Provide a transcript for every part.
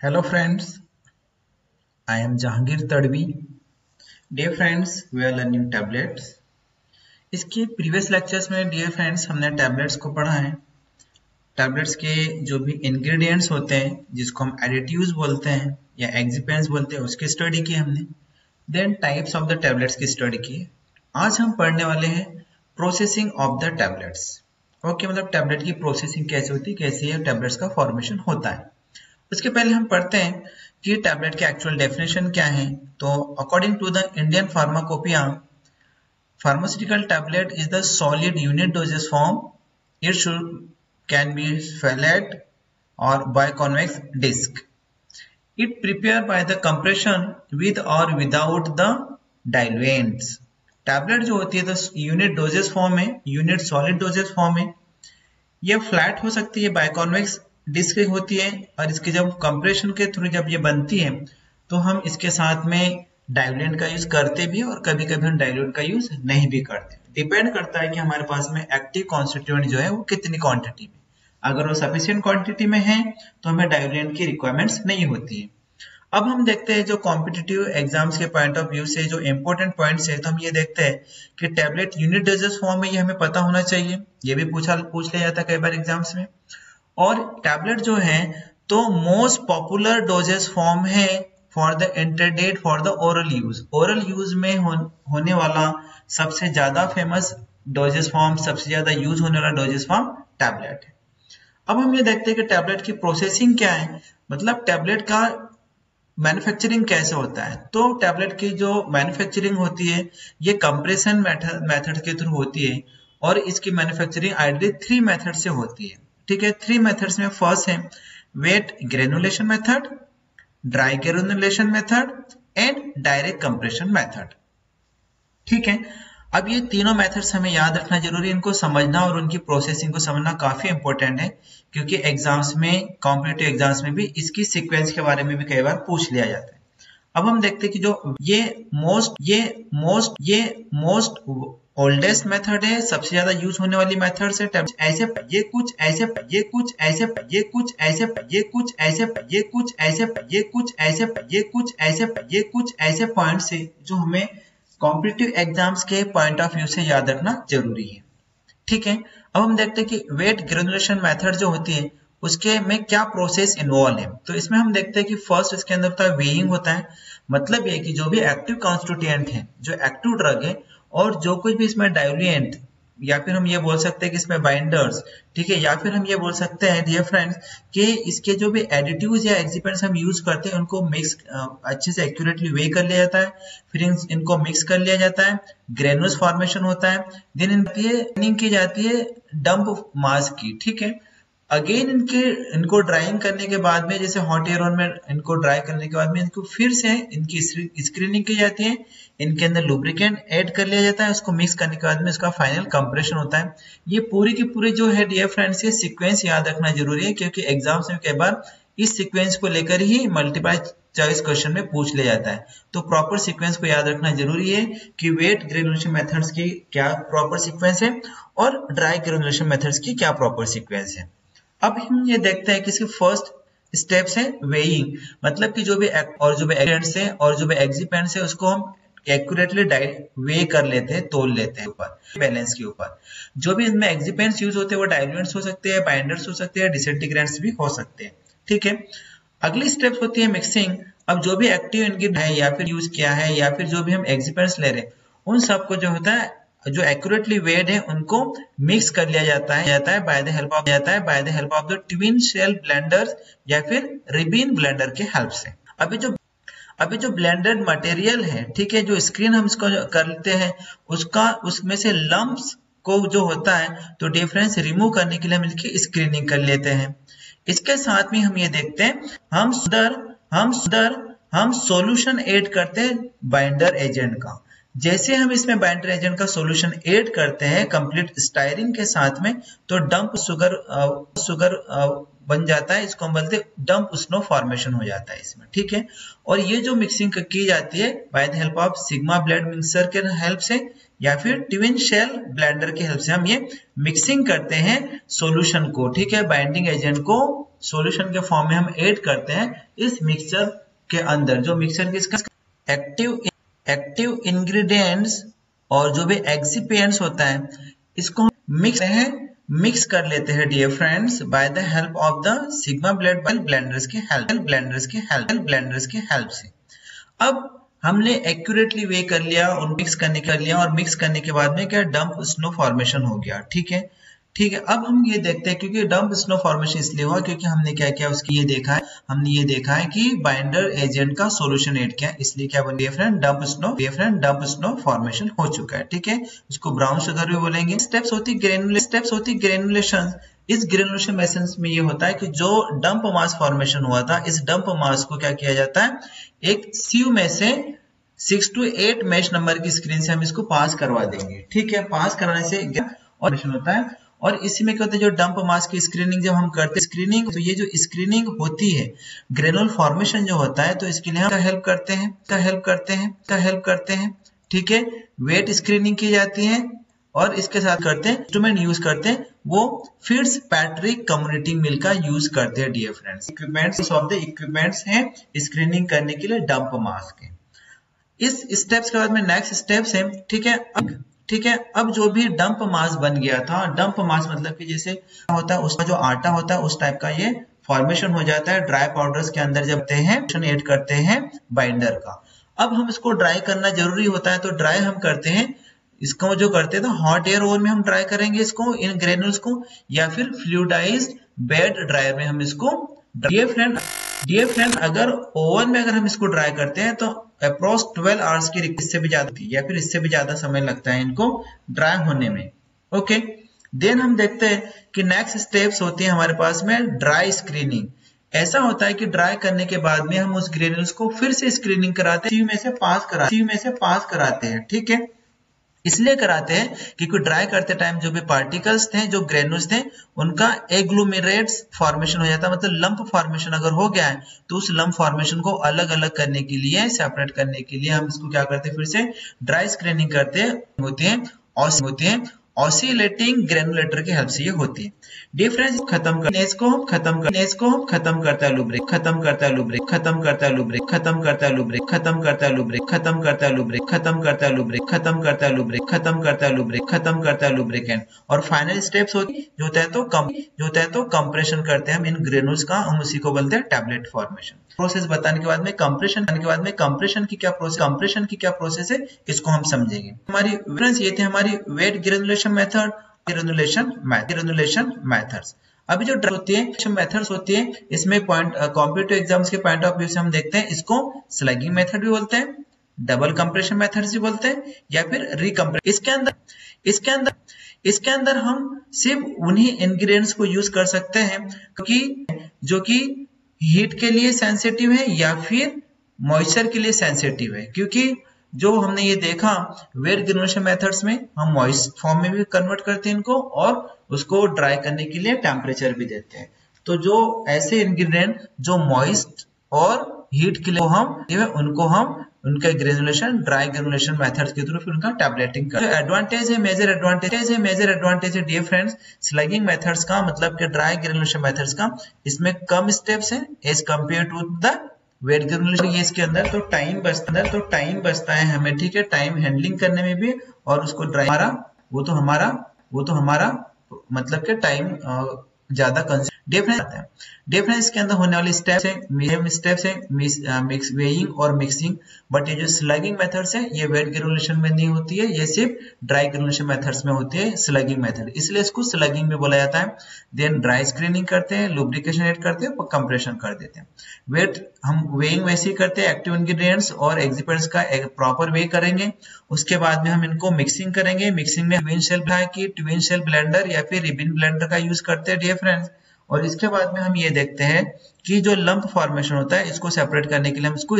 Hello friends, I am Jahangir Tadvi. Dear friends, we are learning tablets. इसके previous lectures में dear friends हमने tablets को पढ़ा है। टैबलेट्स के जो भी इंग्रेडिएंट्स होते हैं जिसको हम एडिटिव्स बोलते हैं या एक्सिपेंट्स बोलते हैं उसकी स्टडी की हमने। Then types of the tablets की स्टडी की। आज हम पढ़ने वाले हैं processing of the tablets. Okay, मतलब टैबलेट की प्रोसेसिंग कैसे होती है, कैसे ये टैबलेट्स का फॉर्मेशन होता है। उसके पहले हम पढ़ते हैं कि टैबलेट के एक्चुअल डेफिनेशन क्या है। तो according to the Indian pharmacopoeia, pharmaceutical tablet is the solid unit doses form. It should can be swallowed or by convex disc. It prepared by the compression with or without the diluents. Tablet जो होती है तो unit doses form में, unit solid doses form में, ये flat हो सकती है, बायकॉन्वेक्स डिस्क होती है, और इसके जब कंप्रेशन के थ्रू जब ये बनती है तो हम इसके साथ में डाइल्यूएंट का यूज करते भी और कभी कभी हम डाइल्यूएंट का यूज नहीं भी करते। डिपेंड करता है कि हमारे पास में एक्टिव कॉन्स्टिट्यूएंट जो है वो कितनी क्वांटिटी में। अगर वो सफिशिएंट क्वांटिटी में है तो हमें डाइल्यूएंट की रिक्वायरमेंट्स नहीं होती है। अब हम देखते हैं जो कॉम्पिटिटिव एग्जाम्स के पॉइंट ऑफ व्यू से जो इंपॉर्टेंट पॉइंट्स है, तो हम ये देखते हैं कि टैबलेट यूनिट डोजेस फॉर्म में, ये हमें पता होना चाहिए। ये भी पूछ लिया जाता है कई बार एग्जाम्स में। और टैबलेट जो है तो मोस्ट पॉपुलर डोजेस फॉर्म है for the intended for the oral use. Oral use में होने वाला सबसे ज्यादा फेमस डोजेस फॉर्म, सबसे ज्यादा यूज होने वाला डोजेस फॉर्म टैबलेट है। अब हम ये देखते हैं कि टैबलेट की प्रोसेसिंग क्या है, मतलब टैबलेट का मैन्युफैक्चरिंग कैसे होता है। तो टैबलेट की जो मैन्युफैक्चरिंग होती है ये कंप्रेशन मेथड के थ्रू होती है, और इसकी मैन्युफैक्चरिंग आइडियली 3 मेथड से होती है। ठीक है, 3 मेथड्स में फर्स्ट है wet granulation method, dry granulation method and direct compression method. ठीक है, अब ये तीनों मेथड्स हमें याद रखना जरूरी है, इनको समझना और उनकी प्रोसेसिंग को समझना काफी इंपॉर्टेंट है, क्योंकि एग्जाम्स में, कॉम्पिटिटिव एग्जाम्स में भी इसकी सीक्वेंस के बारे में भी कई बार पूछ लिया जाता है। अब हम देखते हैं कि जो ये मोस्ट ओल्डेस्ट मेथड है, सबसे ज्यादा यूज होने वाली मेथड है। ऐसे ये कुछ ऐसे ये कुछ ऐसे ये कुछ ऐसे ये कुछ ऐसे ये कुछ ऐसे ये कुछ ऐसे ये कुछ ऐसे ये कुछ ऐसे पॉइंट से जो हमें कॉम्पिटिटिव एग्जाम्स के पॉइंट ऑफ व्यू से याद रखना जरूरी है। ठीक है, अब हम देखते हैं कि वेट ग्रेनुलेशन मेथड जो होती है उसके में क्या प्रोसेस इन्वॉल्व है। तो इसमें हम देखते हैं कि फर्स्ट इसके अंदर होता है वेइंग होता है। मतलब ये कि जो भी एक्टिव कॉन्स्टिट्यूएंट है, जो एक्टिव ड्रग है, और जो कुछ भी इसमें डाइल्यूएंट, या फिर हम ये बोल सकते हैं कि इसमें बाइंडर्स, ठीक है, या फिर हम ये बोल सकते हैं डियर फ्रेंड्स कि इसके जो भी एडिटिव्स या एक्सिपेंट्स हम यूज करते हैं उनको मिक्स अच्छे से एक्यूरेटली वे कर लिया जाता है, फिर इनको मिक्स कर लिया जाता है, ग्रेनुल्स फॉर्मेशन होता है, देन इनकी की जाती है डंप मास की। ठीक है, अगेन इनको ड्राइंग करने के बाद में, जैसे हॉट एयर में इनको ड्राई करने के बाद में इनको फिर से इनकी स्क्रीनिंग की जाती है, इनके अंदर लुब्रिकेंट ऐड कर लिया जाता है, उसको मिक्स करने के बाद में इसका फाइनल कंप्रेशन होता है। ये पूरी की पूरी जो है डियर फ्रेंड्स ये सीक्वेंस याद रखना जरूरी है, क्योंकि एग्जाम्स में कई बार इस सीक्वेंस को लेकर ही मल्टीपल चॉइस क्वेश्चन में पूछ लिया जाता है। तो प्रॉपर सीक्वेंस को याद रखना जरूरी है कि वेट ग्रेनुलेशन मेथड्स की क्या प्रॉपर सीक्वेंस है और ड्राई ग्रेनुलेशन मेथड्स की क्या प्रॉपर सीक्वेंस है। अब हम ये देखते हैं कि इसके फर्स्ट स्टेप्स है वेइंग, मतलब कि जो भी एक्सिपेंट्स है और जो भी एक्सिपेंट्स है उसको हम एक्यूरेटली वे कर लेते हैं, तोल लेते हैं ऊपर बैलेंस के ऊपर। जो भी इनमें एक्सिपेंट्स यूज होते हैं वो डाइल्यूएंट्स हो सकते हैं, बाइंडर्स हो सकते हैं, डिसइंटीग्रेंट्स भी हो सकते हैं। ठीक है, अगली स्टेप होती है मिक्सिंग। अब जो भी एक्टिव इनग्रेडिएंट है या फिर यूज किया है या फिर जो भी हम एक्सिपेंट्स ले रहे हैं उन सबको जो होता है, जो एक्यूरेटली वेड है, उनको मिक्स कर लिया जाता है by the help of the twin shell blenders या फिर रिबीन ब्लेंडर के हेल्प से। अभी जो ब्लेंडेड मटेरियल है, ठीक है, जो स्क्रीन हम इसको करते हैं उसमें से लम्प्स को जो होता है तो डिफरेंस रिमूव करने के लिए हम इसकी स्क्रीनिंग कर लेते हैं। इसके साथ में हम ये देखते हैं हम सॉल्यूशन ऐड करते हैं बाइंडर एजेंट का। जैसे हम इसमें बाइंडर एजेंट का सॉल्यूशन ऐड करते हैं कंप्लीट स्टायरिन के साथ में, तो डंप शुगर बन जाता है, इसको हम बोलते हैं डंप स्नो फॉर्मेशन हो जाता है इसमें। ठीक है, और ये जो मिक्सिंग की जाती है by the help of sigma blend mixer के हेल्प से या फिर ट्विन शेल ब्लेंडर के हेल्प से हम ये मिक्सिंग करते हैं सॉल्यूशन को, ठीक है, बाइंडिंग एजेंट को सॉल्यूशन के फॉर्म में हम ऐड करते हैं इस मिक्सचर के अंदर। जो मिक्सचर किसका एक्टिव इंग्रेडिएंट्स और जो भी एक्सिपिएंट्स होता है इसको हम मिक्स कर लेते हैं dear friends by the help of the sigma blenders की हेल्प से। अब हमने एक्यूरेटली वे कर लिया और मिक्स करने के बाद में क्या डंप स्नो फॉर्मेशन हो गया। ठीक है। अब हम ये देखते हैं, क्योंकि डंप स्नो फॉर्मेशन इसलिए हुआ क्योंकि हमने क्या किया उसकी हमने ये देखा है कि बाइंडर एजेंट का सॉल्यूशन ऐड किया, इसलिए क्या बन गया डंप स्नो फॉर्मेशन हो चुका है। ठीक है, इसको ब्राउन शुगर भी बोलेंगे। स्टेप्स होती ग्रेनुलेशन। इस ग्रेनुलेशन मेथड में ये होता है कि जो डंप मास फॉर्मेशन हुआ था, इस डंप मास को क्या किया जाता है, एक सीव में से 6 to 8 मैच नंबर की स्क्रीन से हम इसको पास करवा देंगे। ठीक है, पास कराने से फॉर्मेशन होता है। और इसी में क्या होता है, जो डंप मास की स्क्रीनिंग जब हम करते हैं तो ये जो स्क्रीनिंग होती है ग्रेनुल फॉर्मेशन जो होता है, तो इसके लिए हम हेल्प करते हैं। ठीक है, वेट स्क्रीनिंग की जाती है और इसके साथ करते हैं इंस्ट्रूमेंट यूज करते हैं, वो फिट्जपैट्रिक कम्युनिटी मिल का यूज करते हैं डियर फ्रेंड्स। इक्विपमेंट्स हैं स्क्रीनिंग करने के लिए डंप मास के। इस स्टेप्स के बाद में नेक्स्ट स्टेप्स है। ठीक है, अब जो भी डंप मास बन गया था, डंप मास मतलब कि जैसे होता है उसका जो आटा होता है उस टाइप का ये फॉर्मेशन हो जाता है ड्राई पाउडर्स के अंदर जब ऐड करते हैं बाइंडर का। अब हम इसको ड्राई करना जरूरी होता है, तो ड्राई हम करते हैं इसको जो करते हैं तो हॉट एयर ओवन में हम ड्राई करेंगे इसको इन ग्रेनुल्स को, या फिर फ्लूइडाइज्ड बेड ड्रायर में हम इसको। डियर फ्रेंड अगर ओवन में अगर हम इसको ड्राई करते हैं तो अप्रोक्स 12 आवर्स की इससे भी ज्यादा या फिर इससे भी ज्यादा समय लगता है इनको ड्राई होने में। ओके, देन हम देखते हैं कि नेक्स्ट स्टेप्स होती है हमारे पास में ड्राई स्क्रीनिंग। ऐसा होता है कि ड्राई करने के बाद में हम उस ग्रेनुल्स को फिर से स्क्रीनिंग कराते हैं, सीव में से पास कराते हैं। ठीक है, इसलिए कराते हैं क्योंकि ड्राई करते टाइम जो भी पार्टिकल्स थे, जो ग्रेनुल्स थे, उनका एग्लोमेरेट्स फॉर्मेशन हो जाता है, मतलब लंप फॉर्मेशन अगर हो गया है तो उस लंप फॉर्मेशन को अलग अलग करने के लिए, सेपरेट करने के लिए हम इसको क्या करते हैं, फिर से ड्राई स्क्रीनिंग करते होते हैं ऑसिलेटिंग ग्रेनुलेटर की हेल्प से ये होती है। डिफरेंस खत्म करते हैं, इसको हम खत्म करता है लुब्रिक, खत्म करता है लुब्रिक, और फाइनल स्टेप्स होता है तो कंप्रेशन करते हैं हम इन ग्रेनुल्स का, हम उसी को बोलते हैं टैबलेट फॉर्मेशन। प्रोसेस बताने के बाद में कंप्रेशन की क्या प्रोसेस है इसको हम समझेंगे। हमारी ये थे हमारी wet granulation method, granulation methods. अभी जो मेथड्स होती है इसमें कॉम्पिटिटिव एग्जाम्स के पॉइंट ऑफ व्यू से हम देखते हैं, इसको स्लगिंग मेथड भी बोलते हैं, डबल कंप्रेशन मेथड्स भी बोलते हैं, या फिर रिकम्प्रेशन। इसके अंदर हम सिर्फ उन्हीं इंग्रेडिएंट्स को यूज कर सकते हैं क्योंकि जो कि हीट के लिए सेंसिटिव है या फिर मॉइस्चर के लिए सेंसिटिव है। क्योंकि जो हमने ये देखा वेट ग्रेनुलेशन मेथड्स में हम मॉइस्ट फॉर्म में भी कन्वर्ट करते हैं इनको, और उसको ड्राई करने के लिए टेम्परेचर भी देते हैं। तो जो ऐसे इंग्रेडिएंट जो मॉइस्ट और हीट के लिए उनको हम उनका ग्रेनुलेशन ड्राई ग्रेनुलेशन मेथड्स के थ्रू फिर उनका टैबलेटिंग करते हैं। एडवांटेज है, मेजर एडवांटेज है डियर फ्रेंड्स स्लगिंग मेथड्स का, मतलब कि ड्राई ग्रेनुलेशन मेथड्स का, इसमें कम स्टेप्स है as compare to the wet granulation. ये इसके अंदर तो टाइम बचता है हमें, ठीक है, टाइम हैंडलिंग करने में भी, और उसको ड्राई वो तो हमारा मतलब कि टाइम ज्यादा कंज्यूम। डिफरेंस के अंदर होने वाली स्टेप्स है मिक्स वेइंग और मिक्सिंग, बट ये जो स्लगिंग मेथड्स है ये वेट ग्रेनुलेशन में नहीं होती है, ये सिर्फ ड्राई ग्रेनुलेशन मेथड्स में होती है स्लगिंग मेथड, इसलिए इसको स्लगिंग में बोला जाता है। देन ड्राई स्क्रीनिंग करते हैं, लुब्रिकेशन ऐड करते हैं, कंप्रेशन कर देते हैं। वेट हम वेइंग वैसे ही करते हैं, एक्टिव इंग्रेडिएंट्स और एक्सिपिएंट्स का एक प्रॉपर वे करेंगे। उसके बाद में हम इनको मिक्सिंग करेंगे। मिक्सिंग में ट्विन शेल ब्लेंडर या फिर रिबन ब्लेंडर का यूज करते हैं डियर फ्रेंड्स। और इसके बाद में हम ये देखते हैं कि जो लंप फॉर्मेशन होता है इसको सेपरेट करने के लिए हम इसको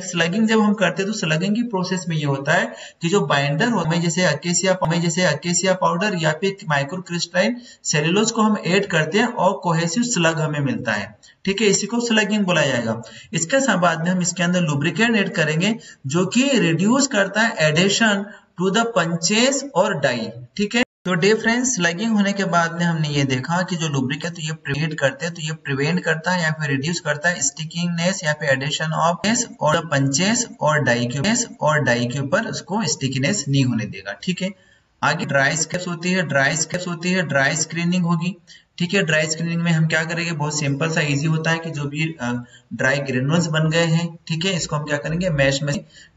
स्लगिंग जब हम करते हैं तो स्लगिंग की प्रोसेस में ये होता है कि जो बाइंडर होता है जैसे अकेसिया पाउडर या फिर माइक्रोक्रिस्टलाइन सेल्यूलोज को हम ऐड करते हैं और कोहेसिव स्लग हमें मिलता है, ठीक है, इसी को स्लगिंग बोला जाएगा। इसके बाद में हम इसके अंदर लुब्रिकेंट ऐड करेंगे जो कि रिड्यूस करता है एडेशन टू द पंचेस और डाई, ठीक है। तो डिफरेंस लगिंग होने के बाद में हमने ये देखा कि जो लुब्रिकेंट तो ये प्रिवेंट करते हैं, तो ये प्रिवेंट करता है या फिर रिड्यूस करता है स्टिकिंगनेस या फिर एडिशन ऑफ और पंचेस और डाई के ऊपर उसको स्टिकीनेस नहीं होने देगा। ठीक है, आगे ड्राई स्केप्स होती है, ड्राई स्क्रीनिंग होगी। ठीक है, ड्राई स्क्रीनिंग में हम क्या करेंगे, बहुत सिंपल सा इजी होता है कि जो भी ड्राई ग्रेनुल्स बन गए हैं, ठीक है, इसको हम क्या करेंगे, मैश में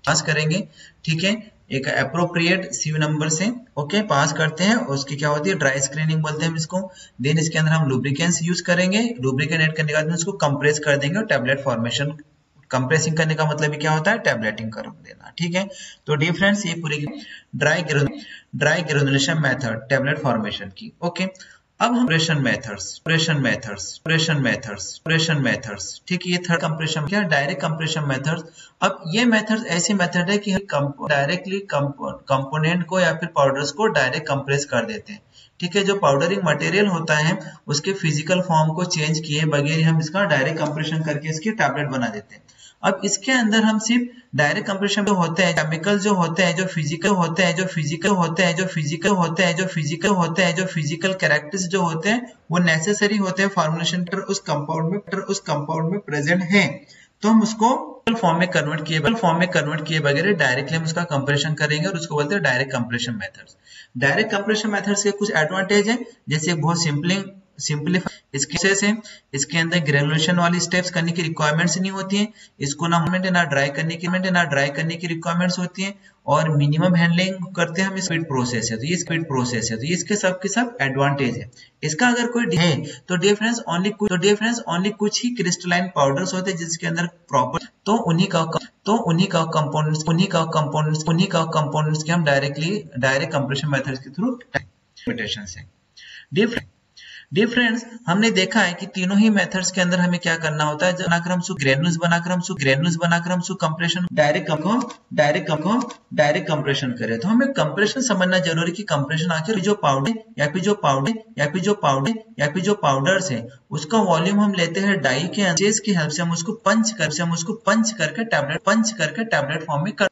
पास करेंगे। ठीक है, एक अप्रोप्रिएट सीव नंबर से ओके पास करते हैं, उसकी क्या होती है, ड्राई स्क्रीनिंग बोलते हैं हम इसको। देन इसके अंदर हम लुब्रिकेंट्स यूज करेंगे, लुब्रिकेंट ऐड करने के बाद उसको कंप्रेस कर देंगे और टैबलेट फॉर्मेशन। कंप्रेसिंग करने का मतलब क्या होता है, टैबलेटिंग कर देना। ठीक है, तो डिफरेंस ये पूरी dry granulation method tablet formation की। ओके, अब हम कंप्रेशन मेथड्स, ठीक है, ये थर्ड कंप्रेशन क्या, डायरेक्ट कंप्रेशन मेथड्स। अब ये मेथड्स ऐसी मेथड है कि डायरेक्टली कंपोनेंट को या फिर पाउडर्स को डायरेक्ट कंप्रेस कर देते हैं। ठीक है, जो पाउडरिंग मटेरियल होता है उसके फिजिकल फॉर्म को चेंज किए बगैर हम इसका डायरेक्ट कंप्रेशन करके इसकी टैबलेट बना देते हैं। अब इसके अंदर हम सिर्फ डायरेक्ट कंप्रेशन जो होते हैं, केमिकल जो होते हैं, जो फिजिकल कैरेक्टर्स जो होते हैं वो नेसेसरी होते हैं फॉर्मुलेशन पर उस कंपाउंड में प्रेजेंट हैं, तो हम उसको फॉर्म में कन्वर्ट किए बगैर डायरेक्टली हम उसका कंप्रेशन करेंगे और उसको बोलते हैं direct compression methods. Direct compression methods के कुछ एडवांटेज है, जैसे बहुत सिंपलीफाई इसके अंदर ग्रेनुलेशन वाली स्टेप्स करने की रिक्वायरमेंट्स नहीं होती है, इसको ना ड्राई करने की रिक्वायरमेंट्स होती है, और मिनिमम हैंडलिंग करते हैं हम, स्पीड प्रोसेस है, तो ये स्पीड प्रोसेस है, तो ये इसके सब एडवांटेज है। इसका अगर कोई है तो डिफरेंस ओनली कुछ ही क्रिस्टलाइन पाउडर्स होते हैं जिसके अंदर प्रॉपर तो उन्हीं का कंपोनेंट्स के हम डायरेक्ट कंप्रेशन मेथड्स के थ्रू लिमिटेशन से। डिफरेंस हमने देखा है कि तीनों ही मेथड्स के अंदर हमें क्या करना होता है, बनाकर हम ग्रेनुल्स बनाकर हम कंप्रेशन डायरेक्ट कंप्रेशन करें, तो हमें कंप्रेशन समझना जरूरी कि कंप्रेशन आखिर जो पाउडर्स है उसका वॉल्यूम हम लेते हैं डाई के अंचेस की हेल्प से, हम उसको पंच करके टैबलेट फॉर्म में कर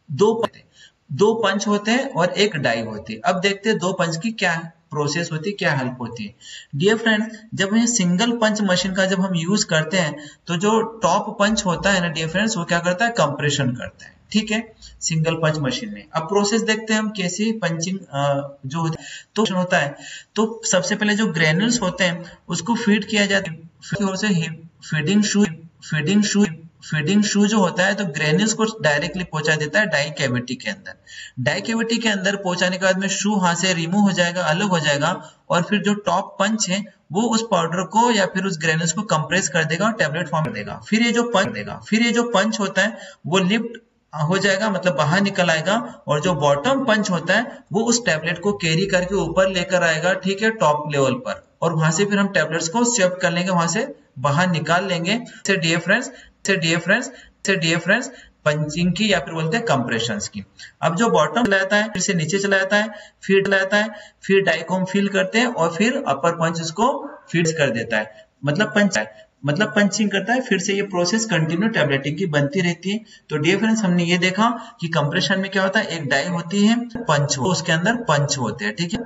दो पंच होते हैं और एक डाई होती है। अब देखते हैं दो पंच की क्या प्रोसेस होती है, क्या हेल्प होती है। डियर फ्रेंड्स, जब ये सिंगल पंच मशीन का जब हम यूज करते हैं तो जो टॉप पंच होता है ना डियर फ्रेंड्स, वो क्या करता है, कंप्रेशन करता है। ठीक है, सिंगल पंच मशीन में। अब प्रोसेस देखते हैं हम कैसे पंचिंग जो होता है। तो सबसे पहले जो ग्रेनुल्स होते हैं उसको फीड किया जाता है, फीडिंग शू जो होता है, तो ग्रेन्यूल्स को डायरेक्टली पहुंचा देता है डाई कैविटी के अंदर पहुंचाने के बाद में शू वहां से रिमूव हो जाएगा, अलग हो जाएगा, और फिर जो टॉप पंच है वो उस पाउडर को या फिर उस ग्रेन्यूल्स को कंप्रेस कर देगा और टैबलेट फॉर्म कर देगा। फिर ये जो पंच होता है वो लिफ्ट हो जाएगा, मतलब बाहर निकल आएगा, और जो बॉटम पंच होता है वो उस टैबलेट को कैरी करके ऊपर लेकर आएगा, ठीक है, टॉप लेवल पर, और वहां से फिर हम टैबलेट्स को शिफ्ट कर लेंगे, वहां से बाहर निकाल लेंगे। डियर फ्रेंड्स पंचिंग की या फिर बोलते हैं कंप्रेशंस की। अब जो बॉटम चलाता है फिर से नीचे चलाता है, फिर डाई को हम फिल करते हैं और फिर अपर पंच उसको फीड कर देता है, मतलब पंचिंग करता है। फिर से ये प्रोसेस कंटिन्यू टैबलेटिंग की बनती रहती है। तो डियर फ्रेंड्स, हमने ये देखा कि कंप्रेशन में क्या होता है, एक डाई होती है, पंच हो, उसके अंदर पंच होते हैं, ठीक है,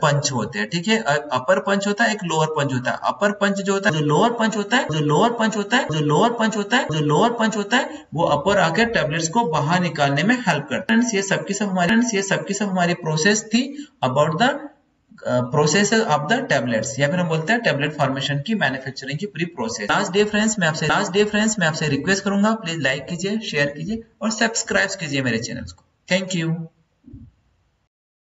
ठीक है, अपर पंच होता है, एक लोअर पंच होता है। अपर पंच जो होता है, जो लोअर पंच होता है वो अपर आके टैबलेट्स को बाहर निकालने में हेल्प करता है। ये सबकी सब हमारी प्रोसेस थी about the process of the tablets, या फिर हम बोलते हैं टैबलेट फॉर्मेशन की मैन्युफैक्चरिंग की पूरी प्रोसेस। लास्ट डे फ्रेंड्स मैं आपसे रिक्वेस्ट करूंगा, प्लीज लाइक कीजिए, शेयर कीजिए और सब्सक्राइब कीजिए मेरे चैनल को। Thank you.